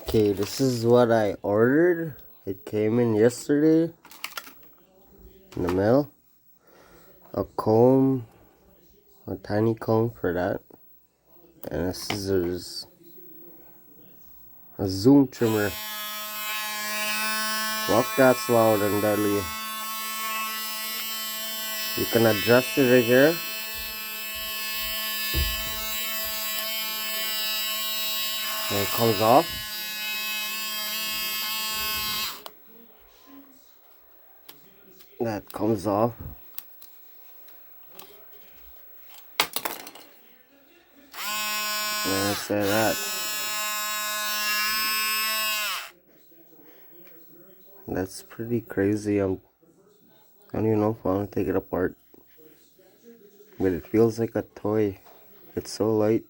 Okay, this is what I ordered. It came in yesterday in the mail. A comb, a tiny comb for that, and a scissors, a zoom trimmer. Fuck, that's loud and deadly. You can adjust it right here. And it comes off. That comes off. And I say that. That's pretty crazy. I don't even know if I want to take it apart. But it feels like a toy. It's so light.